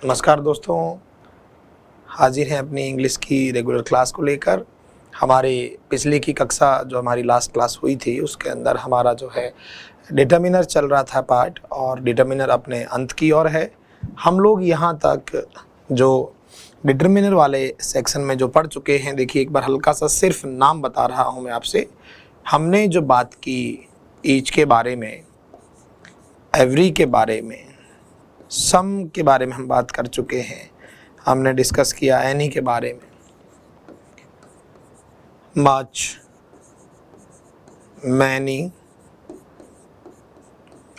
नमस्कार दोस्तों, हाजिर हैं अपनी इंग्लिश की रेगुलर क्लास को लेकर। हमारे पिछले की कक्षा जो हमारी लास्ट क्लास हुई थी उसके अंदर हमारा जो है डिटर्मिनर चल रहा था पार्ट, और डिटर्मिनर अपने अंत की ओर है। हम लोग यहाँ तक जो डिटर्मिनर वाले सेक्शन में जो पढ़ चुके हैं, देखिए एक बार हल्का सा सिर्फ नाम बता रहा हूँ मैं आपसे। हमने जो बात की ईच के बारे में, एवरी के बारे में, सम के बारे में हम बात कर चुके हैं। हमने डिस्कस किया एनी के बारे में, much, many,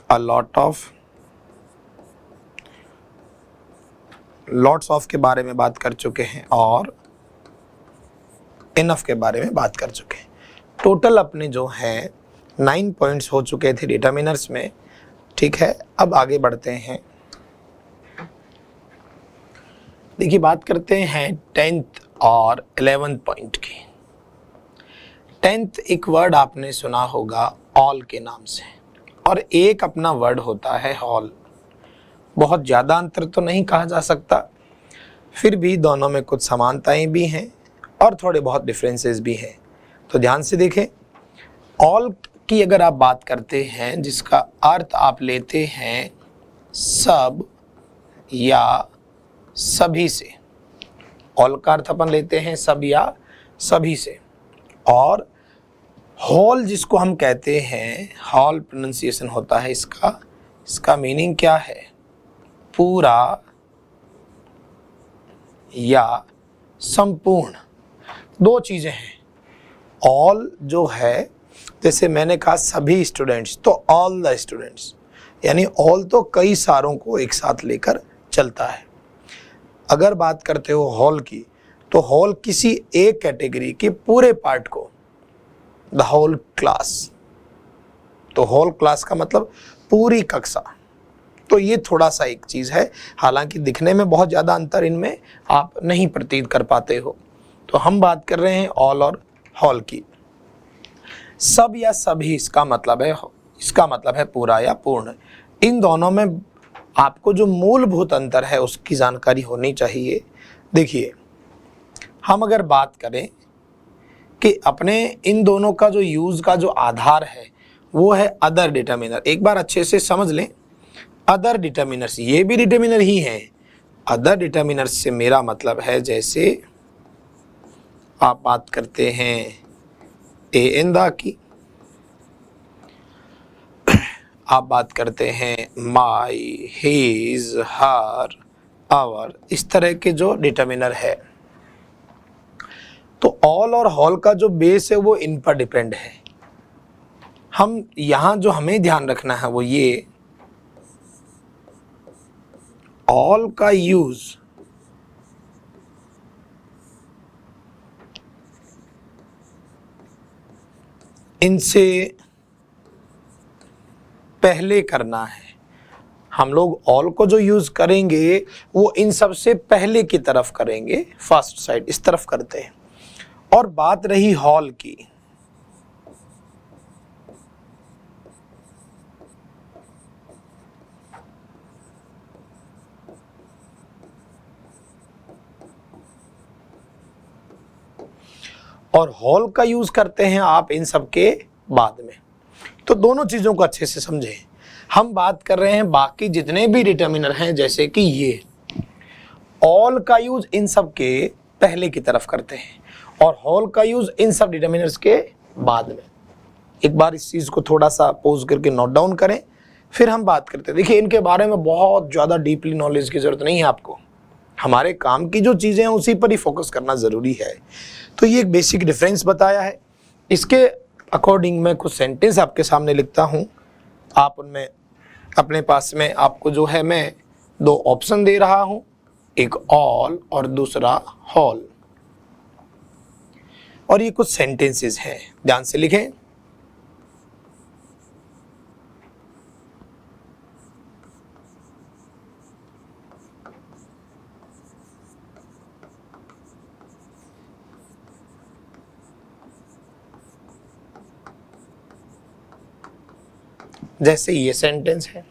a lot of, lots of के बारे में बात कर चुके हैं, और इनफ के बारे में बात कर चुके हैं। टोटल अपने जो हैं 9 पॉइंट्स हो चुके थे डिटर्मिनर्स में। ठीक है, अब आगे बढ़ते हैं। देखिए बात करते हैं 10th और 11th पॉइंट की। 10th एक वर्ड आपने सुना होगा ऑल के नाम से, और एक अपना वर्ड होता है हॉल। बहुत ज़्यादा अंतर तो नहीं कहा जा सकता, फिर भी दोनों में कुछ समानताएं भी हैं और थोड़े बहुत डिफरेंसेस भी हैं। तो ध्यान से देखें, ऑल की अगर आप बात करते हैं जिसका अर्थ आप लेते हैं सब या सभी से, ऑल का अर्थ अपन लेते हैं सब या सभी से। और होल जिसको हम कहते हैं, होल प्रोनाउंसिएशन होता है इसका मीनिंग क्या है? पूरा या संपूर्ण। दो चीजें हैं। ऑल जो है, जैसे मैंने कहा सभी स्टूडेंट्स, तो ऑल द स्टूडेंट्स, यानी ऑल तो कई सारों को एक साथ लेकर चलता है। अगर बात करते हो हॉल की, तो हॉल किसी एक कैटेगरी के पूरे पार्ट को, द होल क्लास। तो होल क्लास का मतलब पूरी कक्षा। तो ये थोड़ा सा एक चीज है, हालांकि दिखने में बहुत ज्यादा अंतर इनमें आप नहीं प्रतीत कर पाते हो। तो हम बात कर रहे हैं ऑल और हॉल की। सब या सभी इसका मतलब है पूरा या पूर्ण। इन दोनों में आपको जो मूलभूत अंतर है उसकी जानकारी होनी चाहिए। देखिए, हम अगर बात करें कि अपने इन दोनों का जो यूज का जो आधार है वो है अदर डिटर्मिनर। एक बार अच्छे से समझ लें, अदर डिटर्मिनर्स ये भी डिटर्मिनर ही हैं। अदर डिटर्मिनर्स से मेरा मतलब है, जैसे आप बात करते हैं ए एन दा की, आप बात करते हैं माई, हिज, हर, आवर, इस तरह के जो डिटर्मिनर है। तो ऑल और हॉल का जो बेस है वो इन पर डिपेंड है। हम यहां जो हमें ध्यान रखना है वो ये, ऑल का यूज इनसे पहले करना है। हम लोग ऑल को जो यूज करेंगे वो इन सब से पहले की तरफ करेंगे, फर्स्ट साइड इस तरफ करते हैं। और बात रही हॉल की, और हॉल का यूज करते हैं आप इन सब के बाद में। तो दोनों चीजों को अच्छे से समझें। हम बात कर रहे हैं बाकी जितने भी डिटर्मिनर हैं, जैसे कि ये, ऑल का यूज इन सब के पहले की तरफ करते हैं और हॉल का यूज इन सब डिटर्मिनर्स के बाद में। एक बार इस चीज को थोड़ा सा पॉज करके नोट डाउन करें, फिर हम बात करते हैं। देखिए, इनके बारे में बहुत ज्यादा डीपली नॉलेज की जरूरत नहीं है आपको। हमारे काम की जो चीजें हैं उसी पर ही फोकस करना जरूरी है। तो ये एक बेसिक डिफरेंस बताया है। इसके अकॉर्डिंग मैं कुछ सेंटेंस आपके सामने लिखता हूं। आप उनमें अपने पास में, आपको जो है मैं 2 ऑप्शन दे रहा हूं, एक ऑल और दूसरा हॉल। और ये कुछ सेंटेंसेस हैं, ध्यान से लिखें। जैसे ये सेंटेंस है,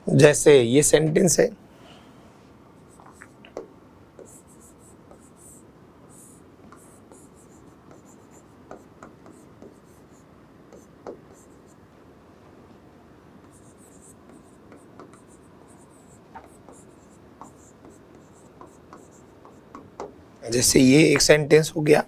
जैसे ये सेंटेंस है, जैसे ये एक सेंटेंस हो गया।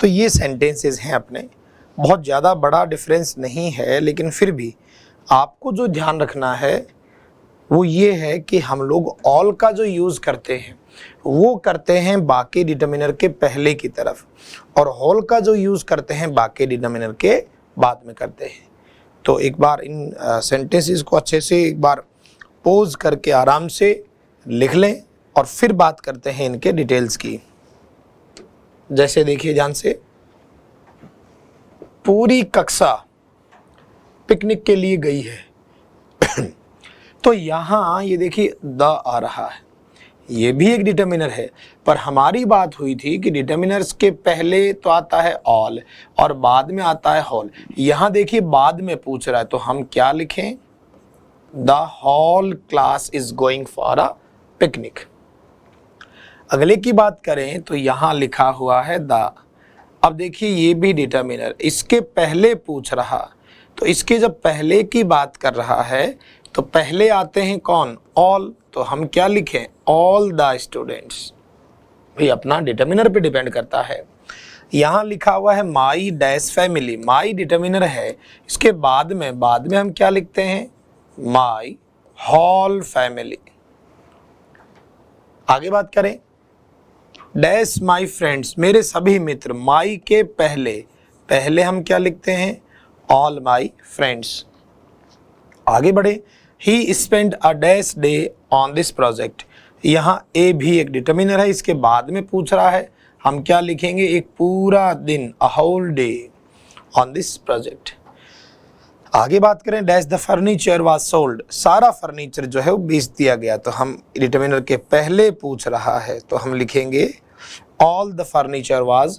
तो ये सेंटेंसेस हैं अपने, बहुत ज़्यादा बड़ा डिफरेंस नहीं है, लेकिन फिर भी आपको जो ध्यान रखना है वो ये है कि हम लोग ऑल का जो यूज़ करते हैं वो करते हैं बाकी डिटर्मिनर के पहले की तरफ, और होल का जो यूज़ करते हैं बाकी डिटर्मिनर के बाद में करते हैं। तो एक बार इन सेंटेंसेस को अच्छे से एक बार पोज करके आराम से लिख लें और फिर बात करते हैं इनके डिटेल्स की। जैसे देखिए ध्यान से, पूरी कक्षा पिकनिक के लिए गई है तो यहाँ ये देखिए द आ रहा है, ये भी एक डिटर्मिनर है, पर हमारी बात हुई थी कि डिटर्मिनर्स के पहले तो आता है ऑल और बाद में आता है होल। यहाँ देखिए बाद में पूछ रहा है तो हम क्या लिखें, the whole class is going for a picnic. अगले की बात करें तो यहाँ लिखा हुआ है द। अब देखिए ये भी डिटर्मिनर, इसके पहले पूछ रहा, तो इसके जब पहले की बात कर रहा है तो पहले आते हैं कौन, ऑल, तो हम क्या लिखें, ऑल द स्टूडेंट्स। ये अपना डिटर्मिनर पे डिपेंड करता है। यहाँ लिखा हुआ है माई डैश फैमिली, माई डिटर्मिनर है, इसके बाद में हम क्या लिखते हैं, माई होल फैमिली। आगे बात करें, डैश माई फ्रेंड्स, मेरे सभी मित्र, माई के पहले हम क्या लिखते हैं, ऑल माई फ्रेंड्स। आगे बढ़े, he spend a dash day on this project, यहाँ ए भी एक डिटर्मिनर है, इसके बाद में पूछ रहा है, हम क्या लिखेंगे, एक पूरा दिन, a whole day on this project. आगे बात करें, dash the furniture was sold, सारा फर्नीचर जो है वो बेच दिया गया, तो हम डिटर्मिनर के पहले पूछ रहा है तो हम लिखेंगे all the furniture was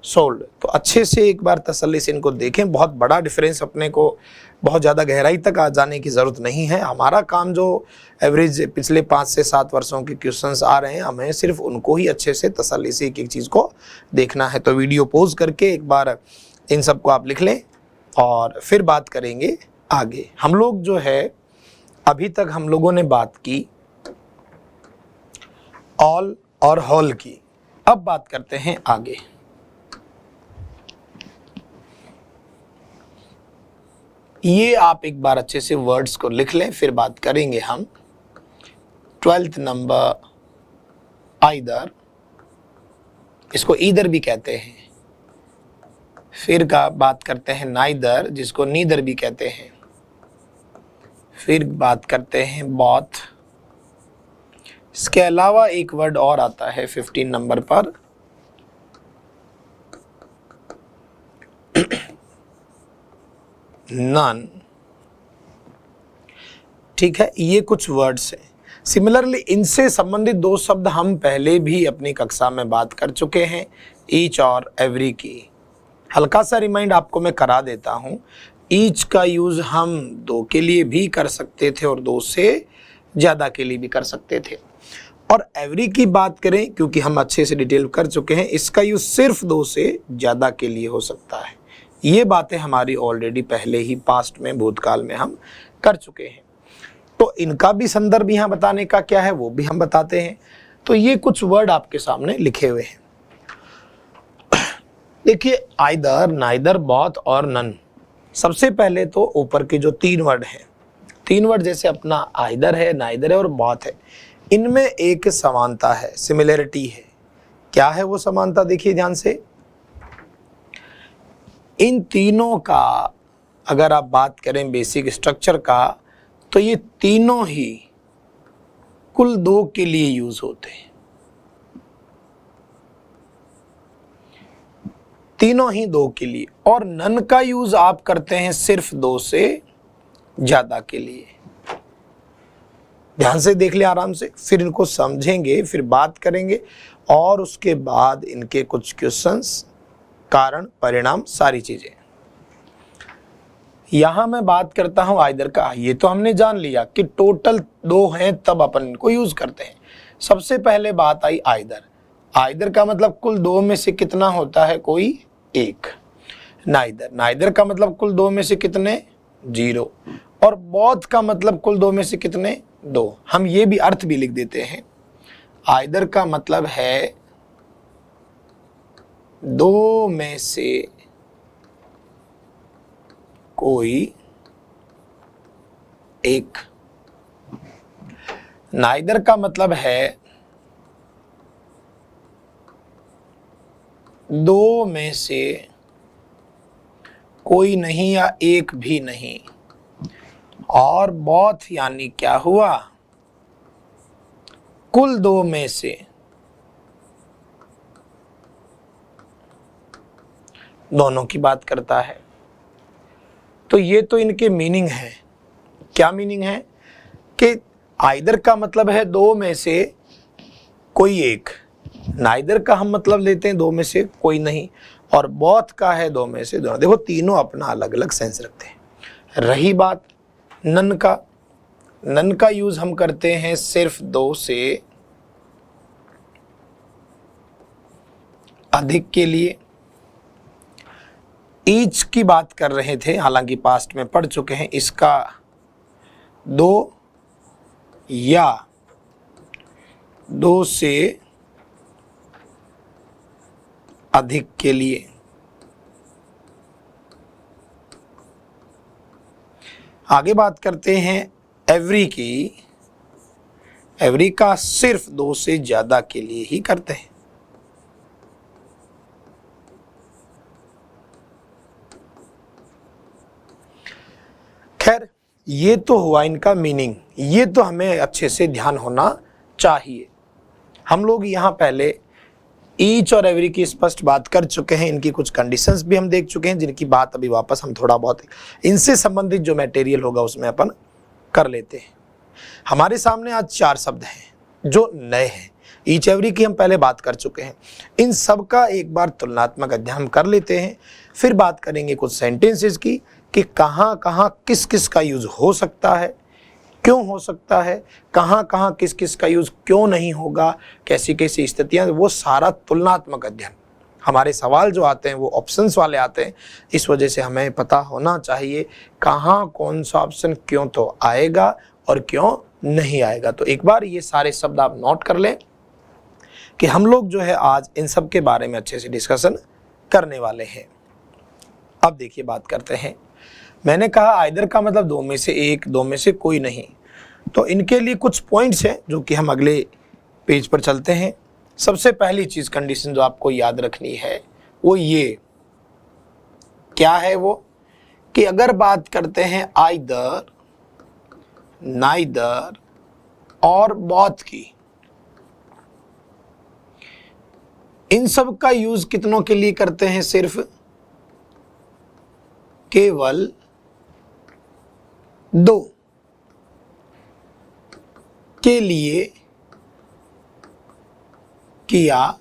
sold. तो अच्छे से एक बार तसल्ली से इनको देखें, बहुत बड़ा डिफरेंस, अपने को बहुत ज़्यादा गहराई तक आ जाने की ज़रूरत नहीं है। हमारा काम जो एवरेज पिछले 5 से 7 वर्षों के क्वेश्चंस आ रहे हैं, हमें सिर्फ उनको ही अच्छे से तसल्ली से एक एक चीज़ को देखना है। तो वीडियो पॉज करके एक बार इन सबको आप लिख लें और फिर बात करेंगे आगे। हम लोग जो है अभी तक हम लोगों ने बात की ऑल और होल की, अब बात करते हैं आगे। ये आप एक बार अच्छे से वर्ड्स को लिख लें, फिर बात करेंगे हम 12th नंबर आइदर, इसको ईदर भी कहते हैं, फिर का बात करते हैं नाइदर, जिसको नीदर भी कहते हैं, फिर बात करते हैं बॉथ। इसके अलावा एक वर्ड और आता है 15 नंबर पर, नन। ठीक है, ये कुछ वर्ड्स हैं। सिमिलरली इनसे संबंधित 2 शब्द हम पहले भी अपनी कक्षा में बात कर चुके हैं, ईच और एवरी की। हल्का सा रिमाइंड आपको मैं करा देता हूँ, ईच का यूज़ हम 2 के लिए भी कर सकते थे और 2 से ज़्यादा के लिए भी कर सकते थे। और एवरी की बात करें, क्योंकि हम अच्छे से डिटेल कर चुके हैं, इसका यूज़ सिर्फ 2 से ज़्यादा के लिए हो सकता है। ये बातें हमारी ऑलरेडी पहले ही पास्ट में, भूतकाल में हम कर चुके हैं। तो इनका भी संदर्भ यहाँ बताने का क्या है वो भी हम बताते हैं। तो ये कुछ वर्ड आपके सामने लिखे हुए हैं। देखिए आइदर, नाइदर, बॉथ और नन, सबसे पहले तो ऊपर के जो 3 वर्ड हैं, 3 वर्ड जैसे अपना आइदर है, नाइदर है और बोथ है, इनमें एक समानता है, सिमिलरिटी है। क्या है वो समानता, देखिए ध्यान से। इन तीनों का अगर आप बात करें बेसिक स्ट्रक्चर का, तो ये तीनों ही कुल 2 के लिए यूज होते हैं, तीनों ही 2 के लिए, और नन का यूज आप करते हैं सिर्फ 2 से ज्यादा के लिए। ध्यान से देख ले आराम से, फिर इनको समझेंगे, फिर बात करेंगे, और उसके बाद इनके कुछ क्वेश्चंस, कारण, परिणाम, सारी चीजें। यहां मैं बात करता हूं आइदर का। ये तो हमने जान लिया कि टोटल 2 हैं, तब अपन इनको यूज करते हैं। सबसे पहले बात आई आइदर। आइदर का मतलब कुल 2 में से कितना होता है, कोई एक। नाइदर, नाइदर का मतलब कुल 2 में से कितने, 0। और बोथ का मतलब कुल 2 में से कितने, 2। हम ये भी अर्थ भी लिख देते हैं, आइदर का मतलब है 2 में से कोई एक। नाइदर का मतलब है 2 में से कोई नहीं या एक भी नहीं। और बोथ यानी क्या हुआ, कुल 2 में से दोनों की बात करता है। तो ये तो इनके मीनिंग है। क्या मीनिंग है कि आइदर का मतलब है 2 में से कोई एक, नाइदर का हम मतलब लेते हैं 2 में से कोई नहीं, और बोथ का है 2 में से दोनों। देखो तीनों अपना अलग अलग सेंस रखते हैं। रही बात नन का, नन का यूज हम करते हैं सिर्फ 2 से अधिक के लिए। ईच की बात कर रहे थे, हालांकि पास्ट में पढ़ चुके हैं। इसका 2 या 2 से अधिक के लिए। आगे बात करते हैं एवरी की। एवरी का सिर्फ 2 से ज्यादा के लिए ही करते हैं। खैर, ये तो हुआ इनका मीनिंग, ये तो हमें अच्छे से ध्यान होना चाहिए। हम लोग यहाँ पहले ईच और एवरी की स्पष्ट बात कर चुके हैं, इनकी कुछ कंडीशंस भी हम देख चुके हैं, जिनकी बात अभी वापस हम थोड़ा बहुत इनसे संबंधित जो मटेरियल होगा उसमें अपन कर लेते हैं। हमारे सामने आज 4 शब्द हैं जो नए हैं। ईच एवरी की हम पहले बात कर चुके हैं। इन सब का एक बार तुलनात्मक अध्ययन हम कर लेते हैं, फिर बात करेंगे कुछ सेंटेंसेस की कि कहाँ कहाँ किस किस का यूज हो सकता है, क्यों हो सकता है, कहाँ कहाँ किस किस का यूज क्यों नहीं होगा, कैसी कैसी स्थितियां, वो सारा तुलनात्मक अध्ययन। हमारे सवाल जो आते हैं वो ऑप्शंस वाले आते हैं, इस वजह से हमें पता होना चाहिए कहाँ कौन सा ऑप्शन क्यों तो आएगा और क्यों नहीं आएगा। तो एक बार ये सारे शब्द आप नोट कर लें कि हम लोग जो है आज इन सब के बारे में अच्छे से डिस्कशन करने वाले हैं। अब देखिए बात करते हैं। मैंने कहा आइदर का मतलब 2 में से एक, 2 में से कोई नहीं। तो इनके लिए कुछ पॉइंट्स हैं जो कि हम अगले पेज पर चलते हैं। सबसे पहली चीज, कंडीशन जो आपको याद रखनी है वो ये, क्या है वो, कि अगर बात करते हैं आइदर, नाइदर और बोथ की, इन सब का यूज कितनों के लिए करते हैं, सिर्फ केवल 2 के लिए किया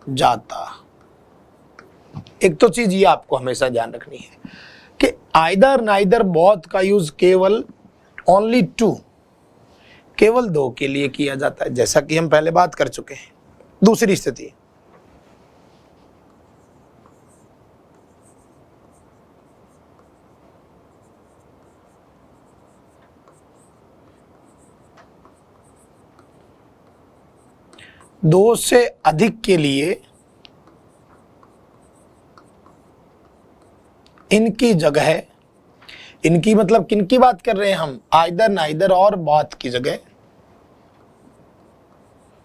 जाता। एक तो चीज ये आपको हमेशा ध्यान रखनी है कि आइदर, नाइदर, बोथ का यूज केवल ओनली 2, केवल 2 के लिए किया जाता है, जैसा कि हम पहले बात कर चुके हैं। दूसरी स्थिति, दो से अधिक के लिए इनकी जगह, इनकी मतलब किनकी बात कर रहे हैं हम, आइदर नाइदर और बोथ की जगह।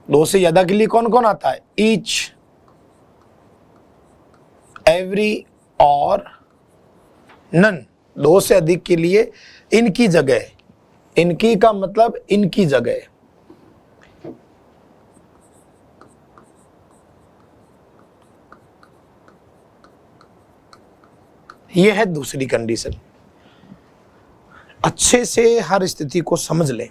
दो से ज्यादा के लिए कौन कौन आता है, ईच, एवरी और नन। दो से अधिक के लिए इनकी जगह, इनकी का मतलब इनकी जगह। यह है दूसरी कंडीशन। अच्छे से हर स्थिति को समझ लें,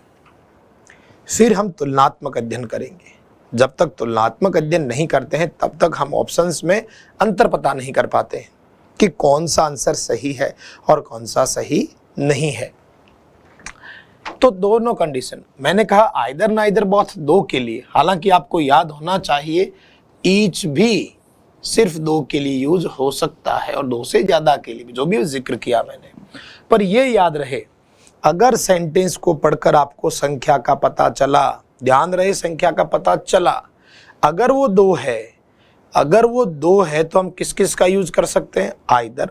फिर हम तुलनात्मक अध्ययन करेंगे। जब तक तुलनात्मक अध्ययन नहीं करते हैं तब तक हम ऑप्शंस में अंतर पता नहीं कर पाते हैं कि कौन सा आंसर सही है और कौन सा सही नहीं है। तो दोनों कंडीशन, मैंने कहा आइदर नाइदर बोथ दो के लिए, हालांकि आपको याद होना चाहिए ईच भी सिर्फ दो के लिए यूज हो सकता है और दो से ज्यादा के लिए भी, जो भी जिक्र किया मैंने। पर यह याद रहे, अगर सेंटेंस को पढ़कर आपको संख्या का पता चला, ध्यान रहे संख्या का पता चला, अगर वो दो है, अगर वो दो है तो हम किस किस का यूज कर सकते हैं, आइदर,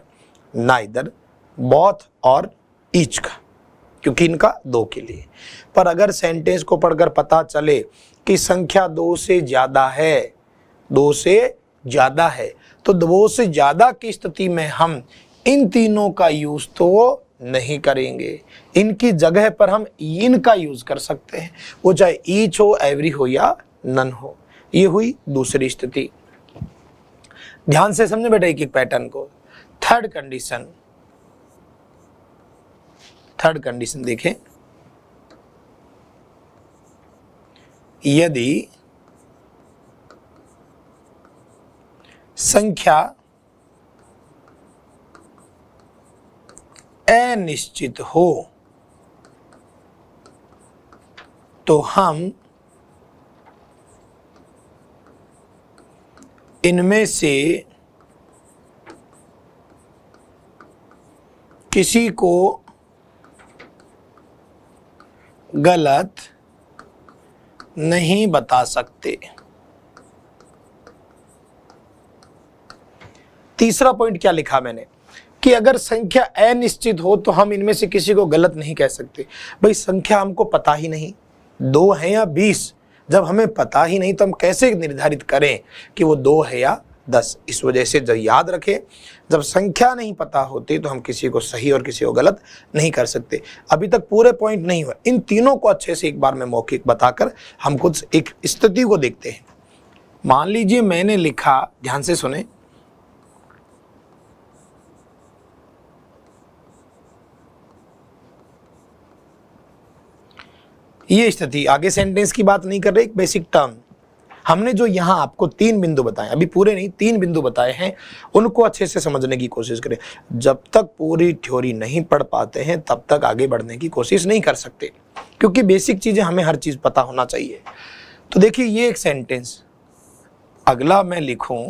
नाइदर, बोथ और ईच का, क्योंकि इनका दो के लिए। पर अगर सेंटेंस को पढ़कर पता चले कि संख्या दो से ज्यादा है, दो से ज्यादा है, तो दो से ज्यादा की स्थिति में हम इन तीनों का यूज तो नहीं करेंगे, इनकी जगह पर हम इनका यूज कर सकते हैं, वो चाहे ईच हो, एवरी हो या नन हो। ये हुई दूसरी स्थिति। ध्यान से समझे बेटा एक एक पैटर्न को। थर्ड कंडीशन, थर्ड कंडीशन देखें, यदि संख्या अनिश्चित हो तो हम इनमें से किसी को गलत नहीं बता सकते। तीसरा पॉइंट क्या लिखा मैंने कि अगर संख्या अनिश्चित हो तो हम इनमें से किसी को गलत नहीं कह सकते। भाई संख्या हमको पता ही नहीं, दो है या 20, जब हमें पता ही नहीं तो हम कैसे निर्धारित करें कि वो दो है या 10। इस वजह से जब याद रखें, जब संख्या नहीं पता होती तो हम किसी को सही और किसी को गलत नहीं कर सकते। अभी तक पूरे पॉइंट नहीं हुआ, इन तीनों को अच्छे से एक बार में मौखिक बताकर हम कुछ एक स्थिति को देखते हैं। मान लीजिए मैंने लिखा, ध्यान से सुने, ये स्थिति, आगे सेंटेंस की बात नहीं कर रहे, एक बेसिक टर्म। हमने जो यहाँ आपको 3 बिंदु बताए, अभी पूरे नहीं 3 बिंदु बताए हैं, उनको अच्छे से समझने की कोशिश करें। जब तक पूरी थ्योरी नहीं पढ़ पाते हैं तब तक आगे बढ़ने की कोशिश नहीं कर सकते, क्योंकि बेसिक चीजें हमें हर चीज पता होना चाहिए। तो देखिए ये एक सेंटेंस, अगला मैं लिखूं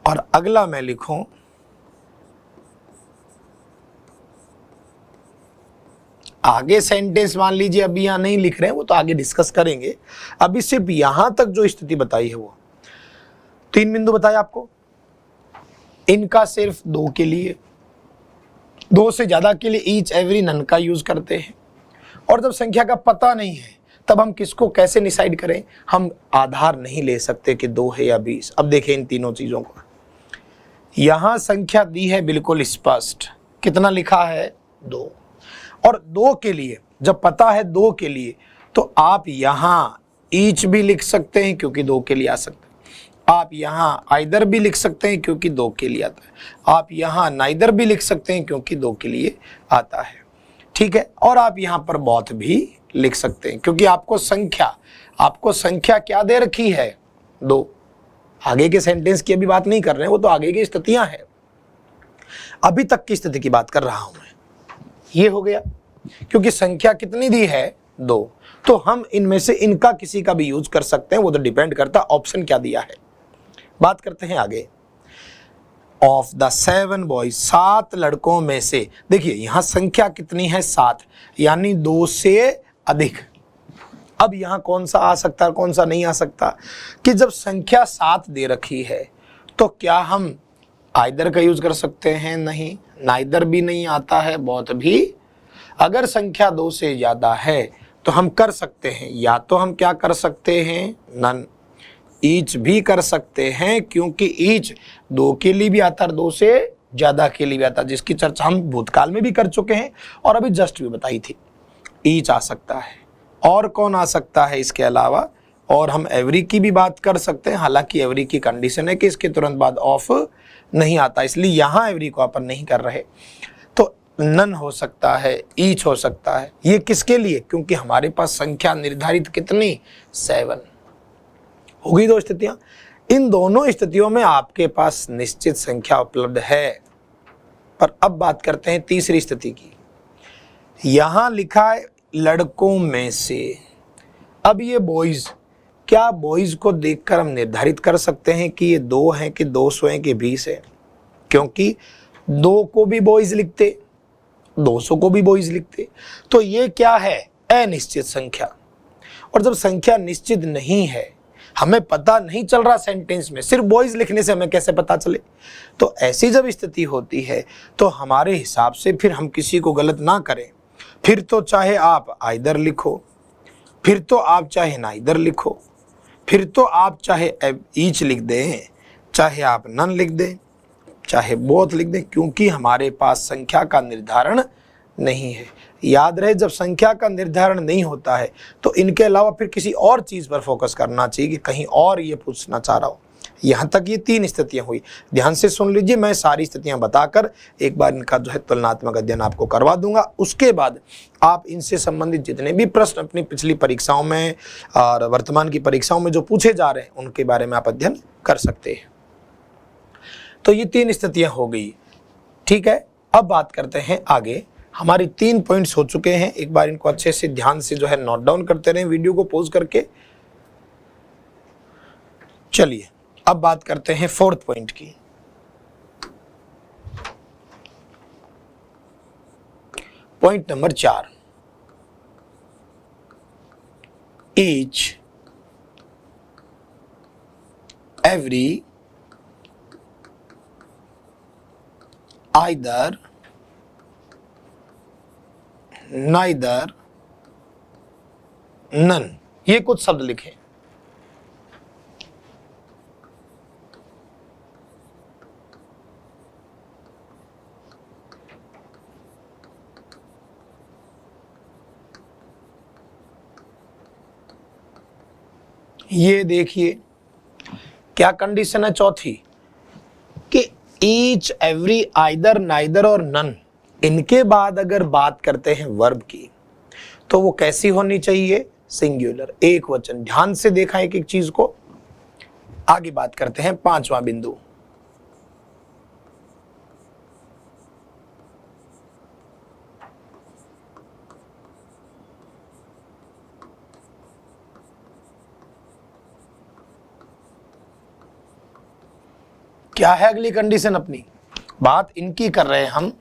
और अगला मैं लिखूं आगे सेंटेंस। मान लीजिए अभी यहां नहीं लिख रहे हैं, वो तो आगे डिस्कस करेंगे। अभी सिर्फ यहां तक जो स्थिति बताई है वो 3 बिंदु बताए आपको, इनका सिर्फ 2 के लिए, 2 से ज्यादा के लिए ईच, एवरी, नन का यूज करते हैं। और जब संख्या का पता नहीं है तब हम किसको कैसे डिसाइड करें, हम आधार नहीं ले सकते कि 2 है या 20। अब देखें इन तीनों चीजों को, यहां संख्या दी है बिल्कुल स्पष्ट, कितना लिखा है 2, और 2 के लिए जब पता है 2 के लिए तो आप यहां ईच भी लिख सकते हैं क्योंकि 2 के लिए आ सकते हैं, आप यहां आइदर भी लिख सकते हैं क्योंकि 2 के लिए आता है, आप यहां नाइदर भी लिख सकते हैं क्योंकि 2 के लिए आता है, ठीक है। और आप यहां पर बोथ भी लिख सकते हैं क्योंकि आपको संख्या क्या दे रखी है, 2। आगे के सेंटेंस की अभी बात नहीं कर रहे हैं, वो तो आगे की स्थितियां हैं, अभी तक की स्थिति की बात कर रहा हूं मैं। ये हो गया, क्योंकि संख्या कितनी दी है 2, तो हम इनमें से इनका किसी का भी यूज कर सकते हैं, वो तो डिपेंड करता है ऑप्शन क्या दिया है। बात करते हैं आगे। ऑफ द 7 बॉयज, 7 लड़कों में से, देखिए यहां संख्या कितनी है 7, यानी 2 से अधिक। अब यहाँ कौन सा आ सकता है कौन सा नहीं आ सकता, कि जब संख्या 7 दे रखी है तो क्या हम आइदर का यूज कर सकते हैं? नहीं, नाइदर भी नहीं आता है, बोथ भी। अगर संख्या 2 से ज्यादा है तो हम कर सकते हैं, या तो हम क्या कर सकते हैं, नन। ईच भी कर सकते हैं, क्योंकि ईच 2 के लिए भी आता है, 2 से ज्यादा के लिए भी आता है, जिसकी चर्चा हम भूतकाल में भी कर चुके हैं और अभी जस्ट भी बताई थी। ईच आ सकता है। और कौन आ सकता है इसके अलावा? और हम एवरी की भी बात कर सकते हैं, हालांकि एवरी की कंडीशन है कि इसके तुरंत बाद ऑफ नहीं आता, इसलिए यहां एवरी को अपन नहीं कर रहे। तो नन हो सकता है, ईच हो सकता है। ये किसके लिए? क्योंकि हमारे पास संख्या निर्धारित कितनी? 7 हो गई। 2 स्थितियां, इन दोनों स्थितियों में आपके पास निश्चित संख्या उपलब्ध है। पर अब बात करते हैं तीसरी स्थिति की। यहां लिखा है लड़कों में से। अब ये बॉयज, क्या बॉयज को देखकर हम निर्धारित कर सकते हैं कि ये 2 हैं कि 200 हैं कि 20 है? क्योंकि 2 को भी बॉयज लिखते, 200 को भी बॉयज लिखते। तो ये क्या है? अनिश्चित संख्या। और जब संख्या निश्चित नहीं है, हमें पता नहीं चल रहा सेंटेंस में, सिर्फ बॉयज लिखने से हमें कैसे पता चले? तो ऐसी जब स्थिति होती है तो हमारे हिसाब से फिर हम किसी को गलत ना करें। फिर तो चाहे आप आइदर लिखो, फिर तो आप चाहे नाइदर लिखो, फिर तो आप चाहे ईच लिख दें, चाहे आप नन लिख दें, चाहे बोथ लिख दें, क्योंकि हमारे पास संख्या का निर्धारण नहीं है। याद रहे, जब संख्या का निर्धारण नहीं होता है तो इनके अलावा फिर किसी और चीज पर फोकस करना चाहिए कि कहीं और ये पूछना चाह रहा हो। यहां तक ये 3 स्थितियां हुई। ध्यान से सुन लीजिए, मैं सारी स्थितियां बताकर एक बार इनका जो है तुलनात्मक अध्ययन आपको करवा दूंगा। उसके बाद आप इनसे संबंधित जितने भी प्रश्न अपनी पिछली परीक्षाओं में और वर्तमान की परीक्षाओं में जो पूछे जा रहे हैं उनके बारे में आप अध्ययन कर सकते हैं। तो ये 3 स्थितियां हो गई, ठीक है। अब बात करते हैं आगे। हमारी 3 पॉइंट्स हो चुके हैं। एक बार इनको अच्छे से ध्यान से जो है नोट डाउन करते रहें वीडियो को पॉज करके। चलिए अब बात करते हैं 4th पॉइंट की। Point number 4, each every either neither none. ये कुछ शब्द लिखे। ये देखिए क्या कंडीशन है चौथी, कि ईच एवरी आइदर नाइदर और नन, इनके बाद अगर बात करते हैं वर्ब की तो वो कैसी होनी चाहिए? सिंगुलर, एक वचन। ध्यान से देखा एक एक चीज को। आगे बात करते हैं 5वां बिंदु। क्या है अगली कंडीशन? अपनी बात इनकी कर रहे हैं हम।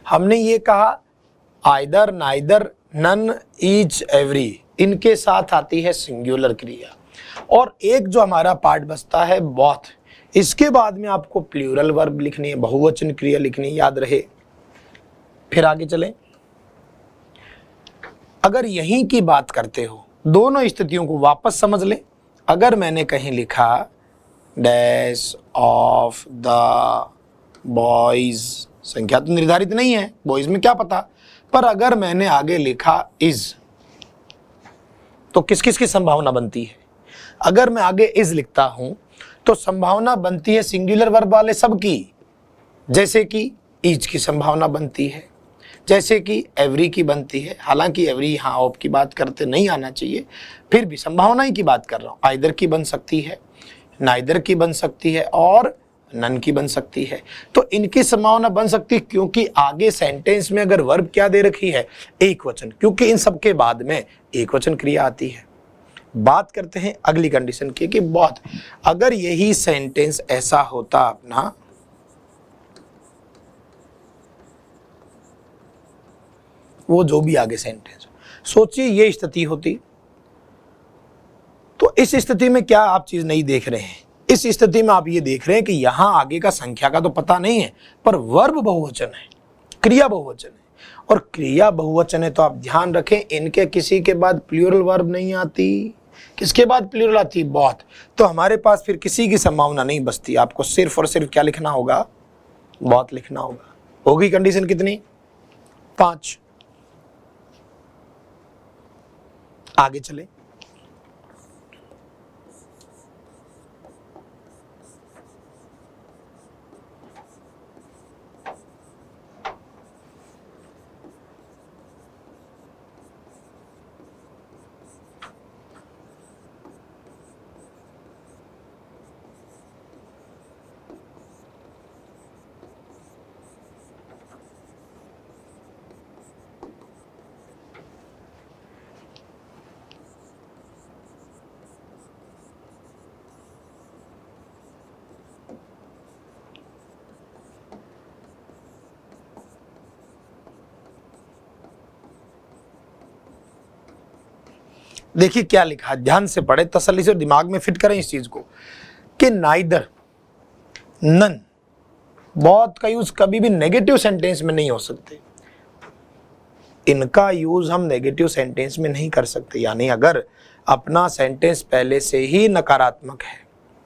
हमने ये कहा either neither none each every, इनके साथ आती है सिंगुलर क्रिया। और एक जो हमारा पार्ट बचता है बोथ, इसके बाद में आपको प्लूरल वर्ब लिखनी है, बहुवचन क्रिया लिखनी है, याद रहे। फिर आगे चलें। अगर यहीं की बात करते हो, दोनों स्थितियों को वापस समझ लें। अगर मैंने कहीं लिखा डैश ऑफ द बॉयज, संख्या तो निर्धारित नहीं है, बॉयज में क्या पता, पर अगर मैंने आगे लिखा इज, तो किस किस की संभावना बनती है? अगर मैं आगे इज लिखता हूं तो संभावना बनती है सिंगुलर वर्ब वाले सब की, जैसे कि ईच की संभावना बनती है, जैसे कि एवरी की बनती है। हालांकि एवरी यहाँ ऑफ की बात करते नहीं आना चाहिए, फिर भी संभावना ही की बात कर रहा हूं। आइदर की बन सकती है, नाइदर की बन सकती है और नन की बन सकती है। तो इनकी संभावना बन सकती है, क्योंकि आगे सेंटेंस में अगर वर्ब क्या दे रखी है? एक वचन, क्योंकि इन सब के बाद में एक वचन क्रिया आती है। बात करते हैं अगली कंडीशन की, कि बहुत अगर यही सेंटेंस ऐसा होता अपना, वो जो भी आगे सेंटेंस, सोचिए ये स्थिति होती, तो इस स्थिति में क्या आप चीज नहीं देख रहे हैं? इस स्थिति में आप ये देख रहे हैं कि यहां आगे का संख्या का तो पता नहीं है, पर वर्ब बहुवचन है, क्रिया बहुवचन है। और क्रिया बहुवचन है तो आप ध्यान रखें, इनके किसी के बाद प्लूरल वर्ब नहीं आती। किसके बाद प्लूरल आती? बहुत। तो हमारे पास फिर किसी की संभावना नहीं बचती, आपको सिर्फ और सिर्फ क्या लिखना होगा? बहुत लिखना होगा। होगी कंडीशन कितनी? 5। आगे चले। देखिए क्या लिखा, ध्यान से पढ़े, तसल्ली से दिमाग में फिट करें इस चीज को कि नाइदर, नन, बहुत का यूज कभी भी नेगेटिव सेंटेंस में नहीं हो सकते। इनका यूज हम नेगेटिव सेंटेंस में नहीं कर सकते। यानी अगर अपना सेंटेंस पहले से ही नकारात्मक है,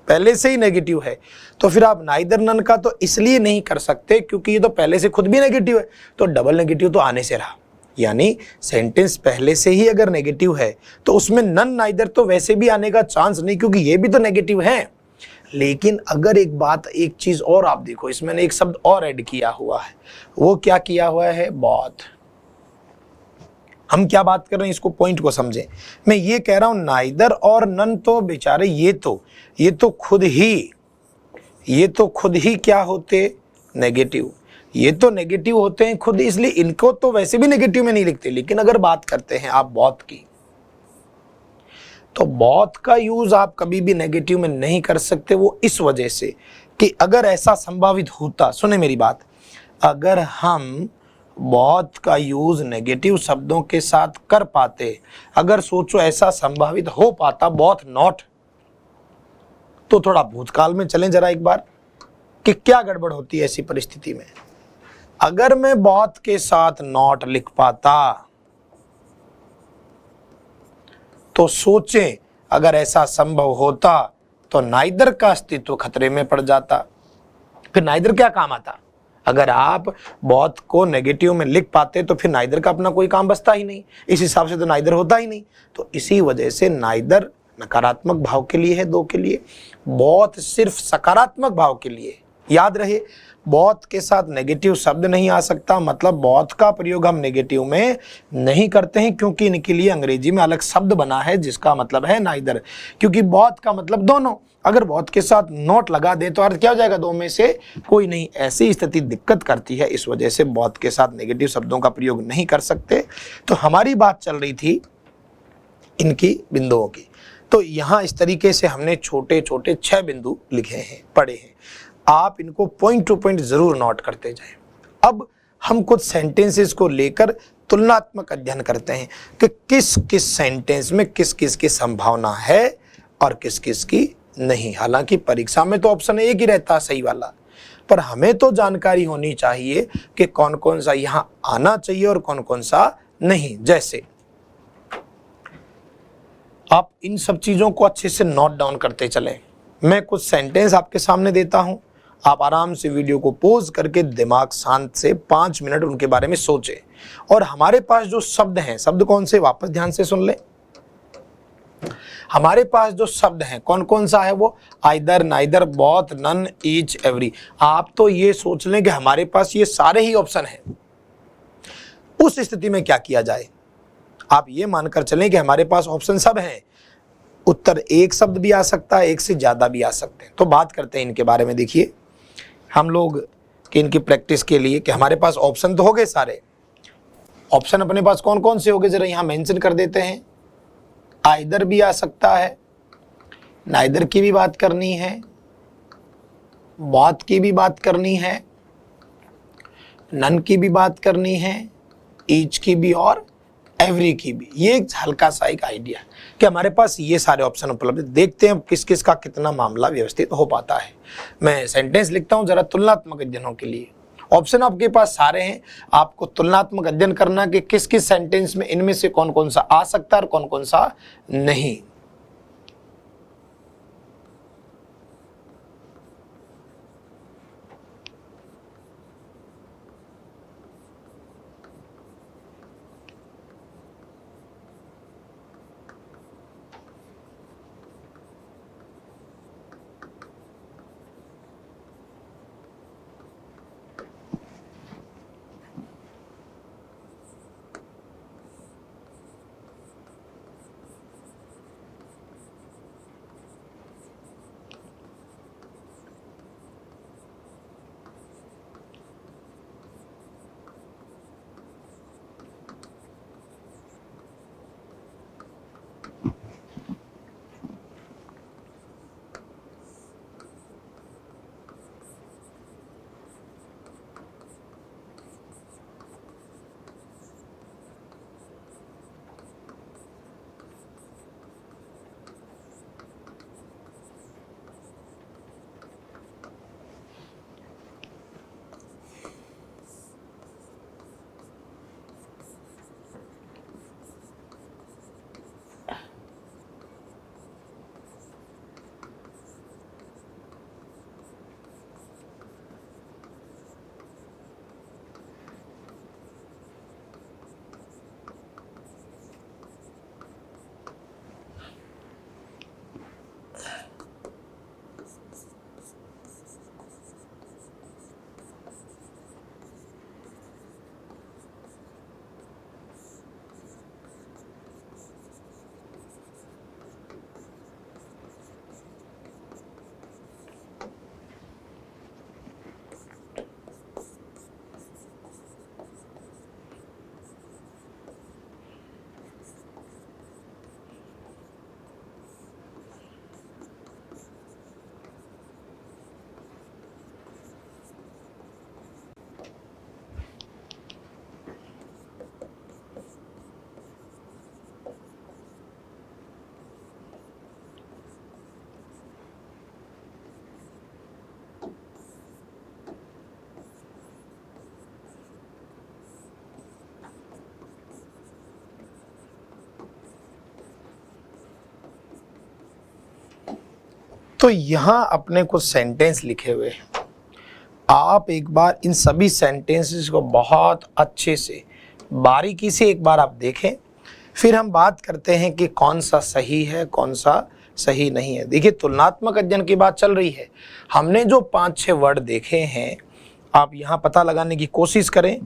पहले से ही नेगेटिव है, तो फिर आप नाइदर नन का तो इसलिए नहीं कर सकते क्योंकि ये तो पहले से खुद भी नेगेटिव है, तो डबल नेगेटिव तो आने से रहा। यानी सेंटेंस पहले से ही अगर नेगेटिव है तो उसमें नन नाइदर तो वैसे भी आने का चांस नहीं, क्योंकि ये भी तो नेगेटिव है। लेकिन अगर एक बात, एक चीज और आप देखो, इसमें एक शब्द और ऐड किया हुआ है। वो क्या किया हुआ है? बहुत। हम क्या बात कर रहे हैं, इसको पॉइंट को समझें। मैं ये कह रहा हूं नाइदर और नन तो बेचारे ये तो खुद ही क्या होते? नेगेटिव। ये तो नेगेटिव होते हैं खुद, इसलिए इनको तो वैसे भी नेगेटिव में नहीं लिखते। लेकिन अगर बात करते हैं आप बहुत की, तो बहुत का यूज आप कभी भी नेगेटिव में नहीं कर सकते। वो इस वजह से कि अगर ऐसा संभावित होता, सुने मेरी बात, अगर हम बहुत का यूज नेगेटिव शब्दों के साथ कर पाते, अगर सोचो ऐसा संभावित हो पाता, बहुत नॉट, तो थोड़ा भूतकाल में चलें जरा एक बार कि क्या गड़बड़ होती है ऐसी परिस्थिति में। अगर मैं बहुत के साथ नॉट लिख पाता, तो सोचें अगर ऐसा संभव होता तो नाइदर का अस्तित्व खतरे में पड़ जाता। फिर नाइदर क्या काम आता? अगर आप बहुत को नेगेटिव में लिख पाते तो फिर नाइदर का अपना कोई काम बचता ही नहीं। इस हिसाब से तो नाइदर होता ही नहीं। तो इसी वजह से नाइदर नकारात्मक भाव के लिए है, दो के लिए, बहुत सिर्फ सकारात्मक भाव के लिए। याद रहे, बहुत के साथ नेगेटिव शब्द नहीं आ सकता, मतलब बहुत का प्रयोग हम नेगेटिव में नहीं करते हैं, क्योंकि इनके लिए अंग्रेजी में अलग शब्द बना है जिसका मतलब है नाइदर। क्योंकि बहुत का मतलब दोनों, अगर बहुत के साथ नॉट लगा दे तो अर्थ क्या हो जाएगा? दो में से कोई नहीं। ऐसी स्थिति दिक्कत करती है, इस वजह से बहुत के साथ नेगेटिव शब्दों का प्रयोग नहीं कर सकते। तो हमारी बात चल रही थी इनकी बिंदुओं की। तो यहां इस तरीके से हमने छोटे छोटे 6 बिंदु लिखे हैं, पढ़े हैं। आप इनको पॉइंट टू पॉइंट जरूर नोट करते जाएं। अब हम कुछ सेंटेंसेस को लेकर तुलनात्मक अध्ययन करते हैं कि किस किस सेंटेंस में किस किस की संभावना है और किस किस की नहीं। हालांकि परीक्षा में तो ऑप्शन एक ही रहता है सही वाला, पर हमें तो जानकारी होनी चाहिए कि कौन कौन सा यहां आना चाहिए और कौन कौन सा नहीं। जैसे आप इन सब चीजों को अच्छे से नोट डाउन करते चलें। मैं कुछ सेंटेंस आपके सामने देता हूं, आप आराम से वीडियो को पॉज करके दिमाग शांत से 5 मिनट उनके बारे में सोचें। और हमारे पास जो शब्द हैं, शब्द कौन से, वापस ध्यान से सुन ले। हमारे पास जो शब्द हैं कौन कौन सा है? वो either, neither, both, none, each, every. आप तो ये सोच लें कि हमारे पास ये सारे ही ऑप्शन हैं। उस स्थिति में क्या किया जाए? आप ये मानकर चलें कि हमारे पास ऑप्शन सब हैं। उत्तर एक शब्द भी आ सकता है, एक से ज्यादा भी आ सकते हैं। तो बात करते हैं इनके बारे में। देखिए हम लोग कि इनकी प्रैक्टिस के लिए कि हमारे पास ऑप्शन तो हो गए सारे। ऑप्शन अपने पास कौन कौन से हो गए जरा यहां मेंशन कर देते हैं। आइदर भी आ सकता है, नाइदर की भी बात करनी है, बोथ की भी बात करनी है, नन की भी बात करनी है, ईच की भी और एवरी की भी। ये एक हल्का सा एक आइडिया कि हमारे पास ये सारे ऑप्शन उपलब्ध है। देखते हैं किस किस का कितना मामला व्यवस्थित हो पाता है। मैं सेंटेंस लिखता हूं जरा तुलनात्मक अध्ययनों के लिए। ऑप्शन आपके पास सारे हैं, आपको तुलनात्मक अध्ययन करना कि किस किस सेंटेंस में इनमें से कौन कौन सा आ सकता है और कौन कौन सा नहीं। तो यहां अपने कुछ सेंटेंस लिखे हुए हैं। आप एक बार इन सभी सेंटेंसेस को बहुत अच्छे से बारीकी से एक बार आप देखें, फिर हम बात करते हैं कि कौन सा सही है कौन सा सही नहीं है। देखिए, तुलनात्मक अध्ययन की बात चल रही है। हमने जो 5-6 वर्ड देखे हैं, आप यहाँ पता लगाने की कोशिश करें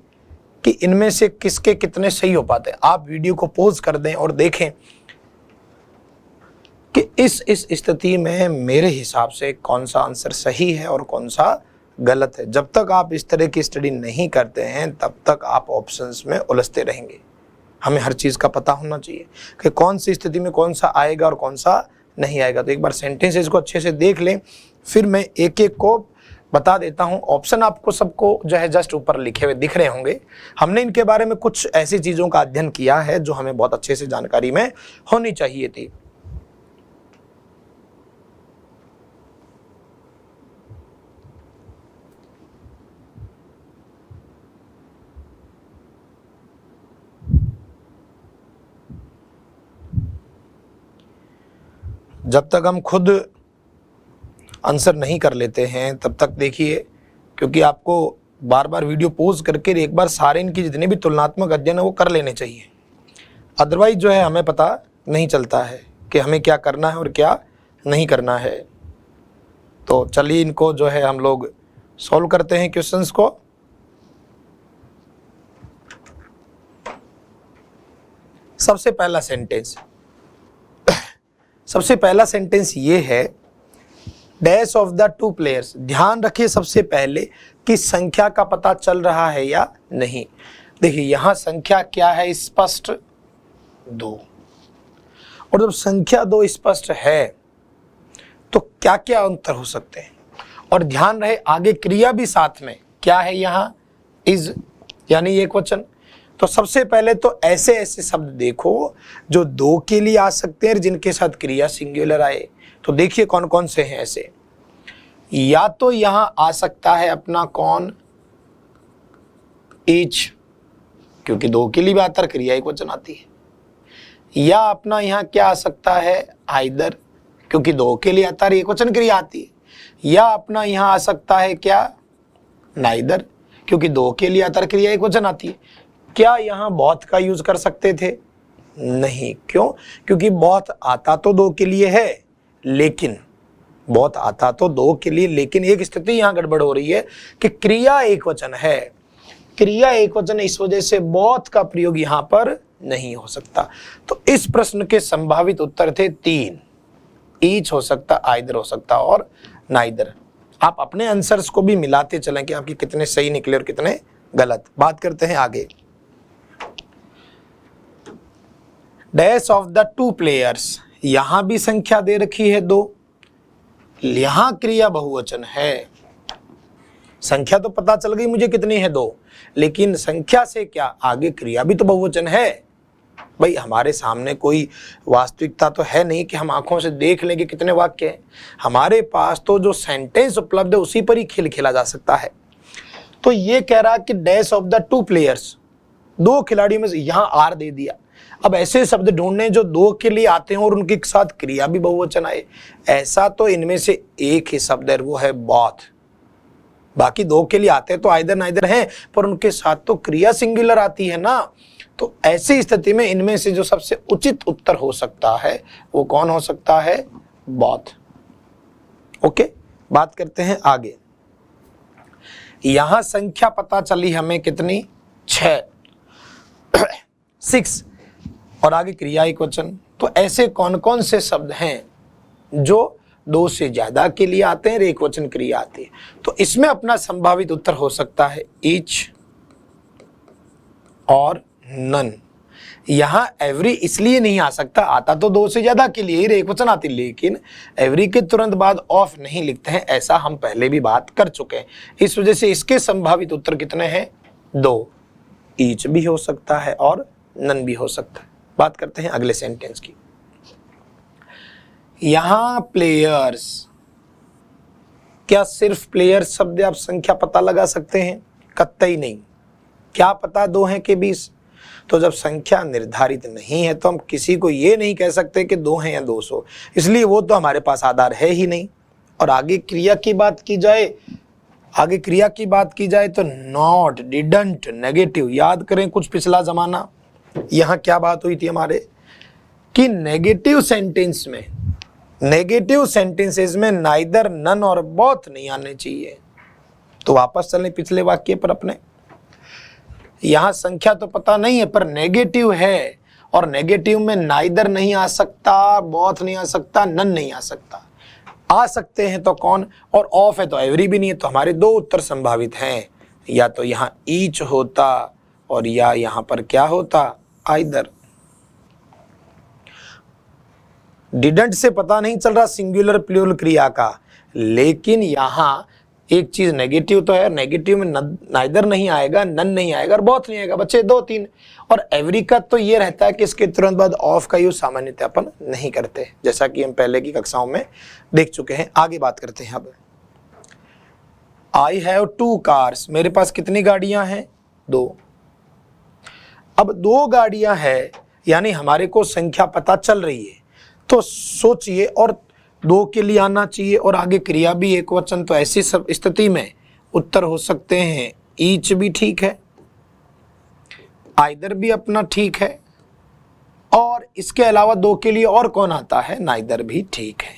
कि इनमें से किसके कितने सही हो पाते हैं। आप वीडियो को पॉज कर दें और देखें कि इस स्थिति में मेरे हिसाब से कौन सा आंसर सही है और कौन सा गलत है। जब तक आप इस तरह की स्टडी नहीं करते हैं तब तक आप ऑप्शंस में उलझते रहेंगे। हमें हर चीज़ का पता होना चाहिए कि कौन सी स्थिति में कौन सा आएगा और कौन सा नहीं आएगा। तो एक बार सेंटेंसेस को अच्छे से देख लें, फिर मैं एक एक को बता देता हूं। ऑप्शन आपको सबको जो है जस्ट ऊपर लिखे हुए दिख रहे होंगे। हमने इनके बारे में कुछ ऐसी चीज़ों का अध्ययन किया है जो हमें बहुत अच्छे से जानकारी में होनी चाहिए थी। जब तक हम खुद आंसर नहीं कर लेते हैं तब तक देखिए, क्योंकि आपको बार बार वीडियो पॉज करके एक बार सारे इनकी जितने भी तुलनात्मक अध्ययन है वो कर लेने चाहिए। अदरवाइज जो है हमें पता नहीं चलता है कि हमें क्या करना है और क्या नहीं करना है। तो चलिए इनको जो है हम लोग सॉल्व करते हैं क्वेश्चंस को। सबसे पहला सेंटेंस ये है, डैश ऑफ द 2 प्लेयर्स। ध्यान रखिए सबसे पहले कि संख्या का पता चल रहा है या नहीं। देखिए यहां संख्या क्या है, स्पष्ट 2। और जब संख्या 2 स्पष्ट है तो क्या क्या अंतर हो सकते हैं। और ध्यान रहे आगे क्रिया भी साथ में क्या है, यहां इज यानी एकवचन। तो सबसे पहले तो ऐसे ऐसे शब्द देखो जो दो के लिए आ सकते हैं जिनके साथ क्रिया सिंगुलर आए। तो देखिए कौन कौन से हैं ऐसे। या तो यहां आ सकता है अपना कौन, ईच, क्योंकि दो के लिए भी आता है, क्रिया एक वचन आती है। या अपना यहां क्या आ सकता है, आइदर, क्योंकि दो के लिए आता है एक वचन क्रिया आती है। या अपना यहां आ सकता है क्या, नाइदर, क्योंकि दो के लिए आता है क्रिया एक वचन आती है। क्या यहां बहुत का यूज कर सकते थे, नहीं, क्यों, क्योंकि बहुत आता तो दो के लिए है, लेकिन बहुत आता तो दो के लिए, लेकिन एक स्थिति यहां गड़बड़ हो रही है कि क्रिया एक वचन है, क्रिया एक वचन, इस वजह से बहुत का प्रयोग यहां पर नहीं हो सकता। तो इस प्रश्न के संभावित उत्तर थे 3, ईच हो सकता, आइदर हो सकता और नाइदर। आप अपने आंसर्स को भी मिलाते चलें कि आपके कितने सही निकले और कितने गलत। बात करते हैं आगे। डैश ऑफ द 2 प्लेयर्स, यहां भी संख्या दे रखी है 2, यहां क्रिया बहुवचन है। संख्या तो पता चल गई मुझे कितनी है 2, लेकिन संख्या से क्या, आगे क्रिया भी तो बहुवचन है। भाई हमारे सामने कोई वास्तविकता तो है नहीं कि हम आंखों से देख लें कि कितने वाक्य हैं। हमारे पास तो जो सेंटेंस उपलब्ध है उसी पर ही खेल खेला जा सकता है। तो ये कह रहा कि डैश ऑफ द 2 प्लेयर्स, 2 खिलाड़ियों में से, यहां आर दे दिया। अब ऐसे शब्द ढूंढने जो 2 के लिए आते हैं और उनके साथ क्रिया भी बहुवचन आए। ऐसा तो इनमें से एक ही शब्द है, वो है बोथ। बाकी 2 के लिए आते हैं तो आइदर नाइदर हैं, पर उनके साथ तो क्रिया सिंगुलर आती है ना। तो ऐसी स्थिति में इनमें से जो सबसे उचित उत्तर हो सकता है वो कौन हो सकता है, बोथ। ओके, बात करते हैं आगे। यहां संख्या पता चली हमें कितनी, 6 और आगे क्रिया एक वचन। तो ऐसे कौन कौन से शब्द हैं जो 2 से ज्यादा के लिए आते हैं, एक वचन क्रिया आती है। तो इसमें अपना संभावित उत्तर हो सकता है ईच और नन। यहां एवरी इसलिए नहीं आ सकता, आता तो 2 से ज्यादा के लिए ही एक वचन आती, लेकिन एवरी के तुरंत बाद ऑफ नहीं लिखते हैं, ऐसा हम पहले भी बात कर चुके हैं। इस वजह से इसके संभावित उत्तर कितने हैं, 2, ईच भी हो सकता है और नन भी हो सकता है। बात करते हैं अगले सेंटेंस की। यहां प्लेयर्स, क्या सिर्फ प्लेयर्स शब्द आप संख्या पता लगा सकते हैं, कतई नहीं। क्या पता 2 हैं कि 20, तो जब संख्या निर्धारित नहीं है तो हम किसी को ये नहीं कह सकते कि 2 हैं या 200, इसलिए वो तो हमारे पास आधार है ही नहीं। और आगे क्रिया की बात की जाए, तो नॉट, डिडंट, नेगेटिव। याद करें कुछ पिछला जमाना, यहां क्या बात हुई थी हमारे कि नेगेटिव सेंटेंसेस में नाइदर, नन और बोथ नहीं आने चाहिए। तो वापस चलें पिछले वाक्य पर अपने। यहां संख्या तो पता नहीं है पर नेगेटिव है, और नेगेटिव में नाइदर नहीं आ सकता, बोथ नहीं आ सकता, नन नहीं आ सकता। आ सकते हैं तो कौन, और ऑफ है तो एवरी भी नहीं है। तो हमारे 2 उत्तर संभावित हैं, या तो यहां ईच होता और या यहां पर क्या होता, आइदर। डिडंट से पता नहीं चल रहा सिंगुलर प्लूरल क्रिया का, लेकिन यहां एक चीज नेगेटिव तो है, नेगेटिव में नाइदर नहीं आएगा, नन नहीं आएगा और बोथ नहीं आएगा, बच्चे 2 3। और एवरी का तो ये रहता है कि इसके तुरंत बाद ऑफ का यूज सामान्यतः अपन नहीं करते, जैसा कि हम पहले की कक्षाओं में देख चुके हैं। आगे बात करते हैं अब। आई हैव 2 कार्स, मेरे पास कितनी गाड़ियां हैं, 2। अब 2 गाड़ियां हैं, यानी हमारे को संख्या पता चल रही है। तो सोचिए, और 2 के लिए आना चाहिए और आगे क्रिया भी एक वचन, तो ऐसी सब स्थिति में उत्तर हो सकते हैं ईच भी ठीक है, आइदर भी अपना ठीक है, और इसके अलावा 2 के लिए और कौन आता है, नाइदर भी ठीक है।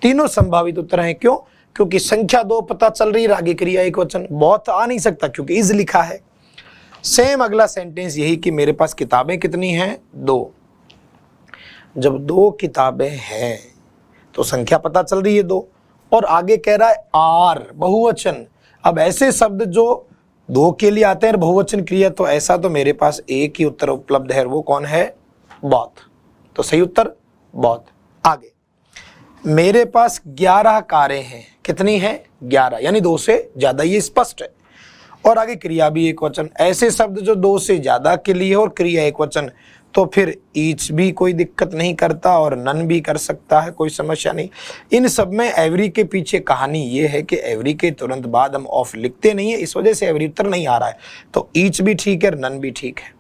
तीनों संभावित उत्तर हैं। क्यों, क्योंकि संख्या 2 पता चल रही है, आगे क्रिया एक वचन, बहुत आ नहीं सकता क्योंकि इज लिखा है। सेम अगला सेंटेंस यही कि मेरे पास किताबें कितनी हैं, 2। जब 2 किताबें हैं तो संख्या पता चल रही है 2, और आगे कह रहा है आर, बहुवचन। अब ऐसे शब्द जो 2 के लिए आते हैं बहुवचन क्रिया, तो ऐसा तो मेरे पास एक ही उत्तर उपलब्ध है, वो कौन है, बोथ। तो सही उत्तर बोथ। आगे, मेरे पास 11 कारें हैं, कितनी हैं, 11, यानी 2 से ज्यादा, ये स्पष्ट है। और आगे क्रिया भी एक वचन। ऐसे शब्द जो दो से ज्यादा के लिए और क्रिया एक वचन, तो फिर ईच भी कोई दिक्कत नहीं करता और नन भी कर सकता है, कोई समस्या नहीं। इन सब में एवरी के पीछे कहानी ये है कि एवरी के तुरंत बाद हम ऑफ लिखते नहीं है, इस वजह से एवरी उत्तर नहीं आ रहा है। तो ईच भी ठीक है, नन भी ठीक है।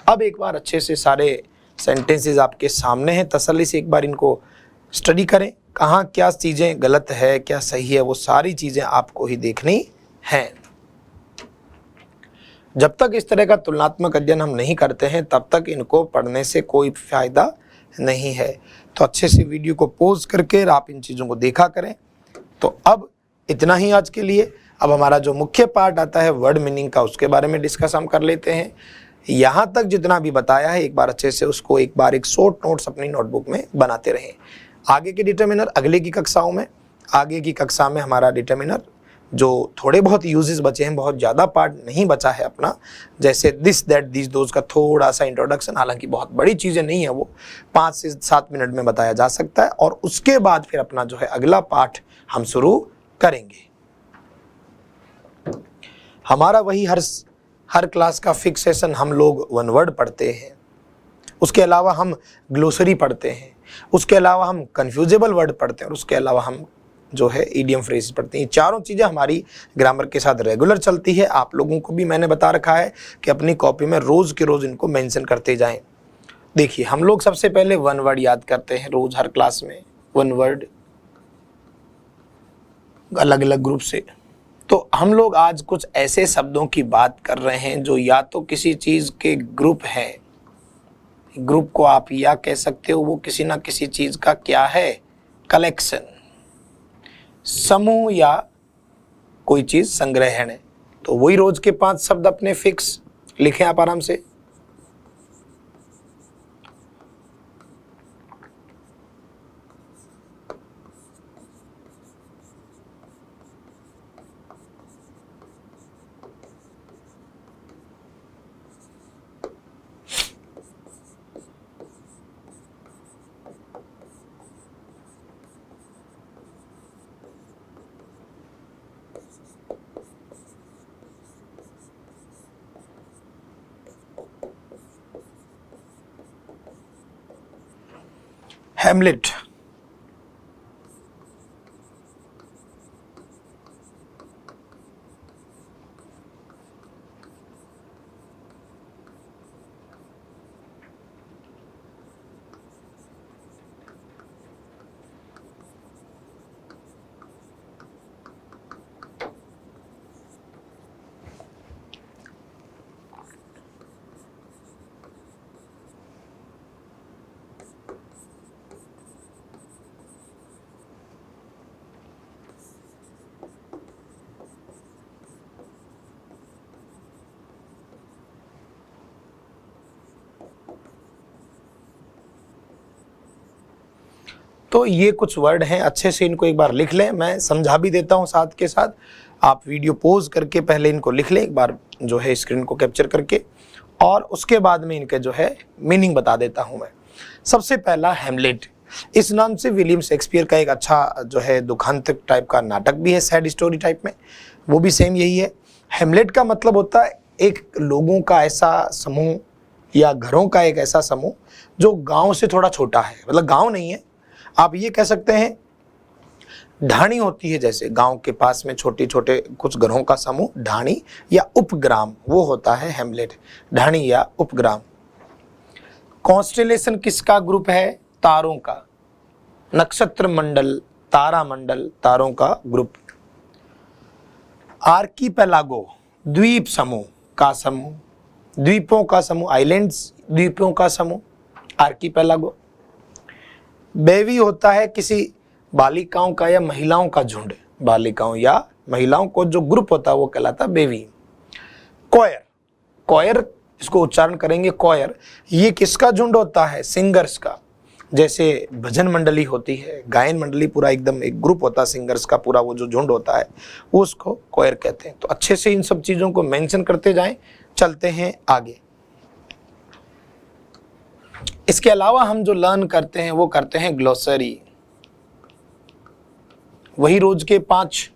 अब एक बार अच्छे से सारे सेंटेंसेस आपके सामने हैं, तसल्ली से एक बार इनको स्टडी करें। कहाँ क्या चीज़ें गलत है, क्या सही है, वो सारी चीज़ें आपको ही देखनी हैं। जब तक इस तरह का तुलनात्मक अध्ययन हम नहीं करते हैं तब तक इनको पढ़ने से कोई फायदा नहीं है। तो अच्छे से वीडियो को पॉज करके आप इन चीज़ों को देखा करें। तो अब इतना ही आज के लिए। अब हमारा जो मुख्य पार्ट आता है वर्ड मीनिंग का, उसके बारे में डिस्कस हम कर लेते हैं। यहाँ तक जितना भी बताया है एक बार अच्छे से उसको एक शॉर्ट नोट्स अपनी नोटबुक में बनाते रहें। आगे के डिटर्मिनर अगले की कक्षाओं में, आगे की कक्षा में हमारा डिटर्मिनर जो थोड़े बहुत यूजेस बचे हैं, बहुत ज़्यादा पार्ट नहीं बचा है अपना, जैसे दिस दैट दिस दोज का थोड़ा सा इंट्रोडक्शन, हालांकि बहुत बड़ी चीज़ें नहीं है, वो 5 से 7 मिनट में बताया जा सकता है। और उसके बाद फिर अपना जो है अगला पार्ट हम शुरू करेंगे। हमारा वही हर क्लास का फिक्स सेशन, हम लोग वन वर्ड पढ़ते हैं, उसके अलावा हम ग्लोसरी पढ़ते हैं, उसके अलावा हम कन्फ्यूजेबल वर्ड पढ़ते हैं, और उसके अलावा हम जो है ईडियम फ्रेज पढ़ते हैं। चारों चीज़ें हमारी ग्रामर के साथ रेगुलर चलती है। आप लोगों को भी मैंने बता रखा है कि अपनी कॉपी में रोज़ के रोज़ इनको मेंशन करते जाएं। देखिए, हम लोग सबसे पहले वन वर्ड याद करते हैं रोज़ हर क्लास में, वन वर्ड अलग अलग ग्रुप से। तो हम लोग आज कुछ ऐसे शब्दों की बात कर रहे हैं जो या तो किसी चीज़ के ग्रुप है, ग्रुप को आप या कह सकते हो, वो किसी ना किसी चीज़ का क्या है, कलेक्शन, समूह, या कोई चीज़ संग्रहण है। तो वही रोज के 5 शब्द अपने फिक्स लिखें आप आराम से। हैमलेट, तो ये कुछ वर्ड हैं, अच्छे से इनको एक बार लिख लें। मैं समझा भी देता हूँ साथ के साथ, आप वीडियो पॉज करके पहले इनको लिख लें एक बार, जो है स्क्रीन को कैप्चर करके, और उसके बाद में इनके जो है मीनिंग बता देता हूँ मैं। सबसे पहला हैमलेट, इस नाम से विलियम शेक्सपियर का एक अच्छा जो है दुखांत टाइप का नाटक भी है, सैड स्टोरी टाइप में, वो भी सेम यही है। हैमलेट का मतलब होता है एक लोगों का ऐसा समूह या घरों का एक ऐसा समूह जो गांव से थोड़ा छोटा है, मतलब गांव नहीं है, आप ये कह सकते हैं ढाणी होती है, जैसे गांव के पास में छोटे छोटे कुछ घरों का समूह, ढाणी या उपग्राम, वो होता है हैमलेट, ढाणी या उपग्राम। कॉन्स्टेलेशन किसका ग्रुप है, तारों का, नक्षत्र मंडल, तारा मंडल, तारों का ग्रुप। आर्कीपेलागो, द्वीप समूह का समूह, द्वीपों का समूह, आइलैंड्स, द्वीपों का समूह, आर्कीपेलागो। बेवी होता है किसी बालिकाओं का या महिलाओं का झुंड, बालिकाओं या महिलाओं को जो ग्रुप होता है वो कहलाता है बेवी। कॉयर, कॉयर इसको उच्चारण करेंगे कॉयर, ये किसका झुंड होता है, सिंगर्स का। जैसे भजन मंडली होती है, गायन मंडली, पूरा एकदम एक ग्रुप होता है सिंगर्स का, पूरा वो जो झुंड होता है वो उसको कॉयर कहते हैं। तो अच्छे से इन सब चीज़ों को मेंशन करते जाएं। चलते हैं आगे। इसके अलावा हम जो लर्न करते हैं वो करते हैं ग्लोसरी, वही रोज के 5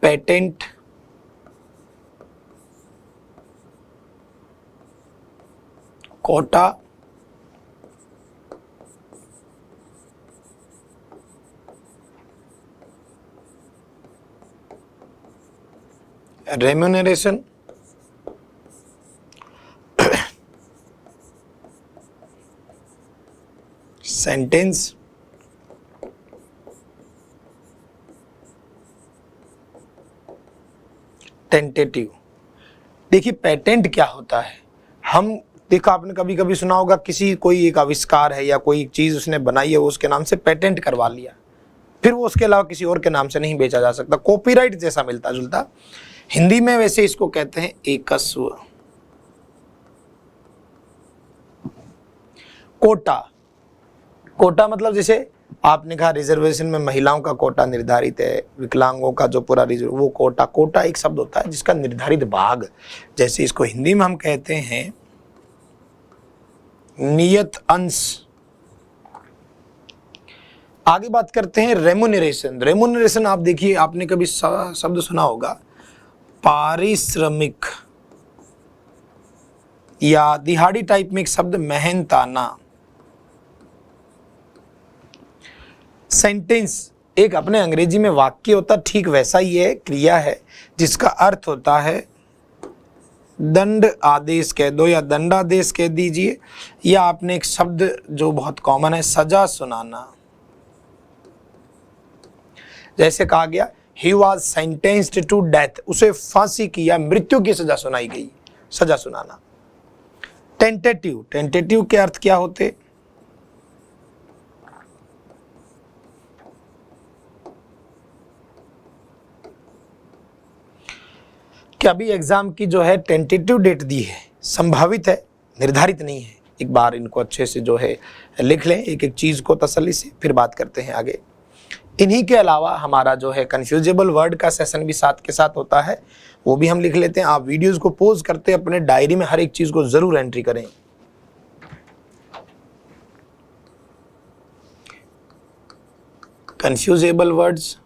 patent, quota, remuneration, sentence, tentative. देखिए पेटेंट क्या होता है, हम देखा आपने कभी कभी सुना होगा किसी कोई एक आविष्कार है या कोई चीज उसने बनाई है, वो उसके नाम से पेटेंट करवा लिया, फिर वो उसके अलावा किसी और के नाम से नहीं बेचा जा सकता, कॉपीराइट जैसा मिलता जुलता। हिंदी में वैसे इसको कहते हैं एकस्व। कोटा, कोटा मतलब जैसे आपने कहा रिजर्वेशन में महिलाओं का कोटा निर्धारित है, विकलांगों का जो पूरा रिजर्व, वो कोटा। कोटा एक शब्द होता है जिसका निर्धारित भाग, जैसे इसको हिंदी में हम कहते हैं नियत अंश। आगे बात करते हैं रेम्यूनरेशन। रेम्यूनरेशन आप देखिए, आपने कभी शब्द सुना होगा पारिश्रमिक, या दिहाड़ी टाइप में एक शब्द मेहनताना। सेंटेंस एक अपने अंग्रेजी में वाक्य होता, ठीक वैसा ही है, क्रिया है जिसका अर्थ होता है दंड आदेश कह दो या दंडादेश कह दीजिए, या आपने एक शब्द जो बहुत कॉमन है सजा सुनाना। जैसे कहा गया he was sentenced to death, उसे फांसी की या मृत्यु की सजा सुनाई गई, सजा सुनाना। टेंटेटिव, टेंटेटिव के अर्थ क्या होते? कि अभी एग्जाम की जो है टेंटेटिव डेट दी है, संभावित है, निर्धारित नहीं है। एक बार इनको अच्छे से जो है लिख लें, एक एक चीज को तसल्ली से, फिर बात करते हैं आगे। इन्हीं के अलावा हमारा जो है कन्फ्यूजेबल वर्ड का सेशन भी साथ के साथ होता है, वो भी हम लिख लेते हैं। आप वीडियोस को पॉज करते अपने डायरी में हर एक चीज को जरूर एंट्री करें। कन्फ्यूजेबल वर्ड्स,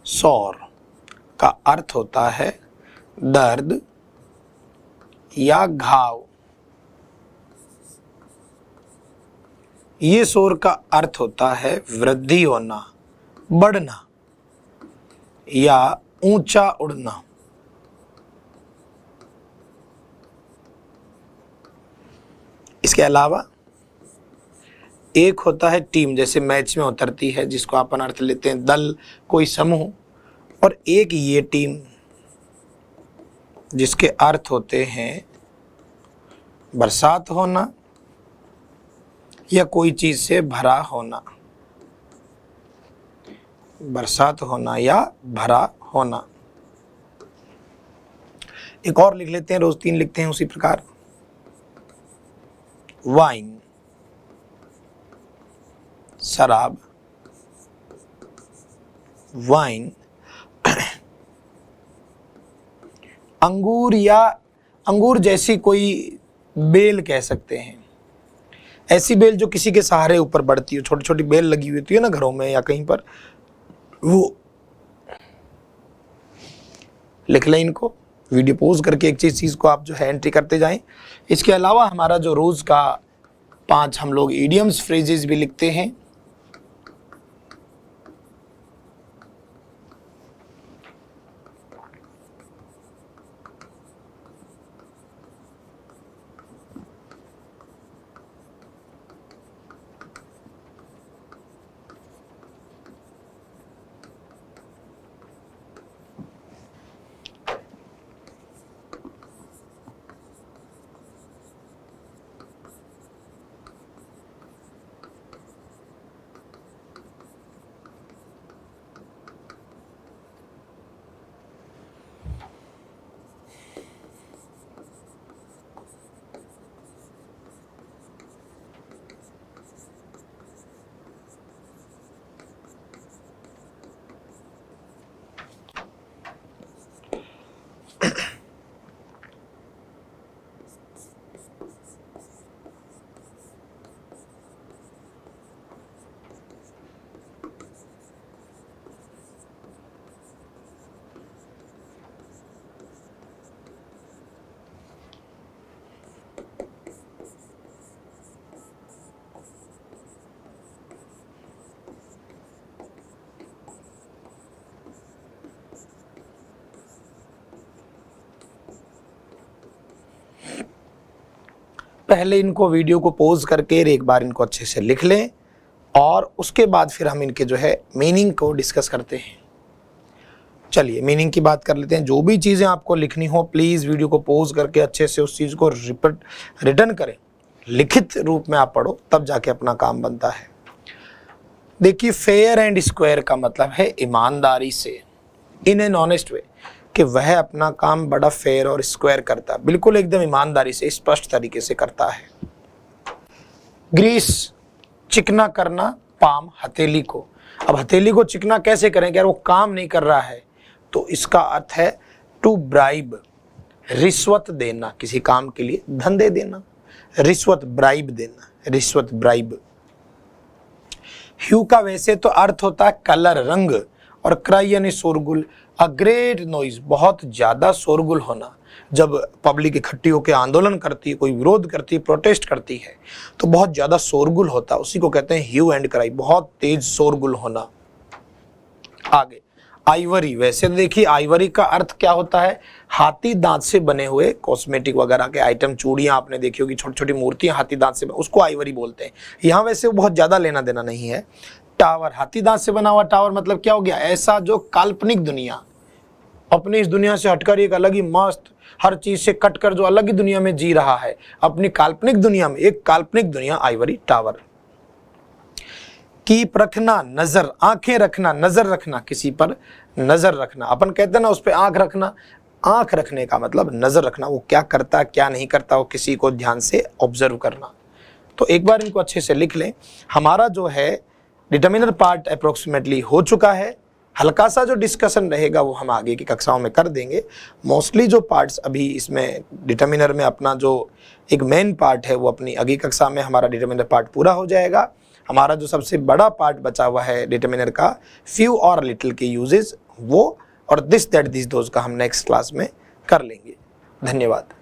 सौर का अर्थ होता है दर्द या घाव। ये शोर का अर्थ होता है वृद्धि होना, बढ़ना या ऊंचा उड़ना। इसके अलावा एक होता है टीम, जैसे मैच में उतरती है, जिसको अपन अर्थ लेते हैं दल, कोई समूह। और एक ये टीम जिसके अर्थ होते हैं बरसात होना या कोई चीज से भरा होना, बरसात होना या भरा होना। एक और लिख लेते हैं, रोज 3 लिखते हैं उसी प्रकार। वाइन, शराब, वाइन। अंगूर या अंगूर जैसी कोई बेल कह सकते हैं, ऐसी बेल जो किसी के सहारे ऊपर बढ़ती हो, छोटी छोटी बेल लगी हुई होती है ना घरों में या कहीं पर, वो लिख लें इनको। वीडियो पॉज करके एक चीज को आप जो है एंट्री करते जाएं। इसके अलावा हमारा जो रोज का 5 हम लोग इडियम्स फ्रेजेस भी लिखते हैं। पहले इनको वीडियो को पॉज करके एक बार इनको अच्छे से लिख लें और उसके बाद फिर हम इनके जो है मीनिंग को डिस्कस करते हैं। चलिए मीनिंग की बात कर लेते हैं। जो भी चीज़ें आपको लिखनी हो प्लीज़ वीडियो को पॉज करके अच्छे से उस चीज़ को रिटर्न करें, लिखित रूप में आप पढ़ो, तब जाके अपना काम बनता है। देखिए फेयर एंड स्क्वायर का मतलब है ईमानदारी से, इन एन ऑनेस्ट वे, कि वह अपना काम बड़ा फेयर और स्क्वायर करता है, बिल्कुल एकदम ईमानदारी से स्पष्ट तरीके से करता है। ग्रीस चिकना करना, पाम हथेली को। अब हथेली को चिकना कैसे करें, यार वो काम नहीं कर रहा है, तो इसका अर्थ है टू ब्राइब, रिश्वत देना, किसी काम के लिए धन दे देना, रिश्वत ब्राइब देना, रिश्वत ब्राइब। ह्यू का वैसे तो अर्थ होता है कलर, रंग, और क्राई यानी शोरगुल, अ ग्रेट नॉइज, बहुत ज़्यादा शोरगुल होना। जब पब्लिक इकट्ठी होकर आंदोलन करती है, कोई विरोध करती है, प्रोटेस्ट करती है, तो बहुत ज़्यादा शोरगुल होता है, उसी को कहते हैं ह्यू एंड क्राई, बहुत तेज शोरगुल होना। आगे आइवरी, वैसे देखिए आइवरी का अर्थ क्या होता है, हाथी दांत से बने हुए कॉस्मेटिक वगैरह के आइटम, चूड़ियाँ आपने देखी होगी, छोटी छोटी मूर्तियाँ हाथी दांत से, उसको आइवरी बोलते हैं। यहाँ वैसे बहुत ज़्यादा लेना देना नहीं है। टावर, हाथी दांत से बना हुआ टावर मतलब क्या हो गया, ऐसा जो काल्पनिक दुनिया, अपनी इस दुनिया से हटकर एक अलग ही मस्त, हर चीज से कटकर जो अलग ही दुनिया में जी रहा है, अपनी काल्पनिक दुनिया में, एक काल्पनिक दुनिया, आइवरी टावर। कीप रखना, नजर, आंखें रखना, नजर रखना, किसी पर नजर रखना, अपन कहते हैं ना उस पर आंख रखना, आंख रखने का मतलब नजर रखना, वो क्या करता है क्या नहीं करता, वो किसी को ध्यान से ऑब्जर्व करना। तो एक बार इनको अच्छे से लिख लें। हमारा जो है डिटर्मिनर पार्ट अप्रोक्सीमेटली हो चुका है, हल्का सा जो डिस्कशन रहेगा वो हम आगे की कक्षाओं में कर देंगे। मोस्टली जो पार्ट्स अभी इसमें डिटर्मिनर में अपना जो एक मेन पार्ट है वो अपनी अगली कक्षा में हमारा डिटर्मिनर पार्ट पूरा हो जाएगा। हमारा जो सबसे बड़ा पार्ट बचा हुआ है डिटर्मिनर का, फ्यू और लिटिल के यूजेस, वो और दिस दैट दिस दोज का हम नेक्स्ट क्लास में कर लेंगे। धन्यवाद।